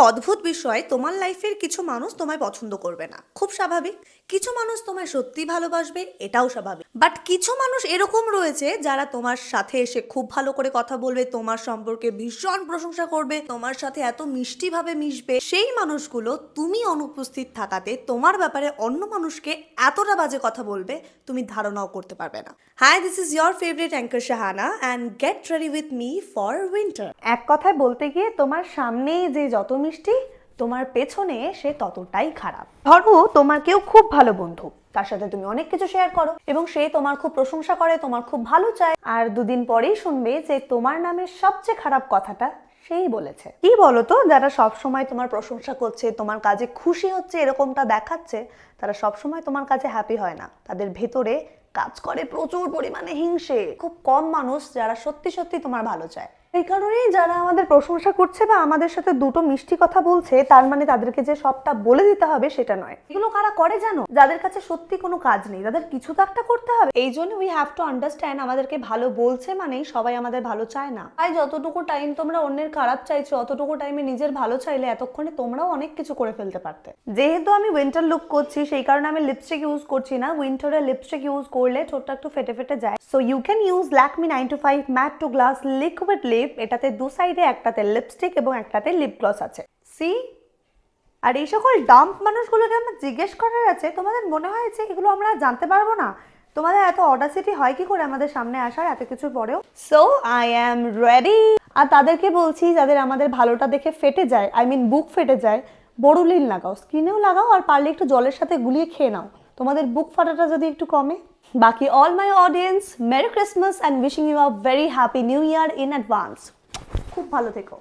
অদ্ভুত বিষয়, তোমার লাইফের কিছু মানুষ তোমায় পছন্দ করবে না, খুব স্বাভাবিক। কিছু মানুষ তোমায় সত্যি ভালোবাসবে, এটাও স্বাভাবিক। বাট কিছু মানুষ এরকম রয়েছে যারা তোমার সাথে এসে খুব ভালো করে কথা বলবে, তোমার সম্পর্কে ভীষণ প্রশংসা করবে, তোমার সাথে এত মিষ্টি ভাবে মিশবে। সেই মানুষগুলো তুমি অনুপস্থিত থাকাতে তোমার ব্যাপারে অন্য মানুষকে এতটা বাজে কথা বলবে, তুমি ধারণাও করতে পারবে না। Hi, this is your favourite anchor Shahana and get ready with me for winter. এক কথায় বলতে গিয়ে তোমার সামনে যে যত মিষ্টি, তোমার পেছনে সে ততটাই খারাপ। ধরো তোমার কেউ খুব ভালো বন্ধু, তার সাথে তুমি অনেক কিছু শেয়ার করো এবং সে তোমার খুব প্রশংসা করে, তোমার খুব ভালো চায়, আর দুদিন পরেই শুনবে যে তোমার নামে সবচেয়ে খারাপ কথাটা সেই বলেছে। কি বলতো, যারা সব সময় তোমার প্রশংসা করছে, তোমার কাজে খুশি হচ্ছে এরকমটা দেখাচ্ছে, তারা সব সময় তোমার কাছে হ্যাপি হয় না। তাদের ভেতরে কাজ করে প্রচুর পরিমাণে হিংসে। খুব কম মানুষ যারা সত্যি সত্যি তোমার ভালো চায়। এই কারণেই যারা আমাদের প্রশংসা করছে বা আমাদের সাথে দুটো মিষ্টি কথা বলছে, তার মানে তাদেরকে যে সবটা বলে দিতে হবে সেটা নয়। এগুলো কারা করে জানো? যাদের কাছে সত্যি কোনো কাজ নেই, তাদের কিছু তো একটা করতে হবে। এই জন্য উই হ্যাভ টু আন্ডারস্ট্যান্ড, আমাদেরকে ভালো বলছে মানেই সবাই আমাদের ভালো চায় না। তাই যতটুকু টাইম তোমরা অন্যের খারাপ চাইছো, অতটুকু টাইমে নিজের ভালো চাইলে এতক্ষণে তোমরাও অনেক কিছু করে ফেলতে পারতে। যেহেতু আমি উইন্টার লুক করছি, সেই কারণে আমি লিপস্টিক ইউজ করছি না। উইন্টারে লিপস্টিক ইউজ করলে ঠোঁটটা একটু ফেটে ফেটে যায়। So you can use Lakme 9to5 matte to glass liquid lip. এটাতে দু সাইডে একটাতে লিপস্টিক এবং একটাতে লিপ গ্লস আছে। সি, আর এই সকল ডাম্প মানুষগুলোকে আমার জিজ্ঞেস করার আছে, তোমাদের মনে হয় যে এগুলো আমরা জানতে পারবো না? তোমাদের এত অডাসিটি হয় কি করে আমাদের সামনে আসার এত কিছুর পরেও? So I am ready. আর তাদেরকে বলছি, যাদের আমাদের ভালোটা দেখে ফেটে যায়, আই মিন বুক ফেটে যায়, বোরোলিন লাগাও, স্কিনেও লাগাও, আর পারলে একটু জলের সাথে গুলিয়ে খেয়ে নাও, তোমাদের বুক ফাটাটা যদি একটু কমে। বাকি all my audience, merry Christmas and wishing you a very happy new year in advance. খুব ভালো থেকো।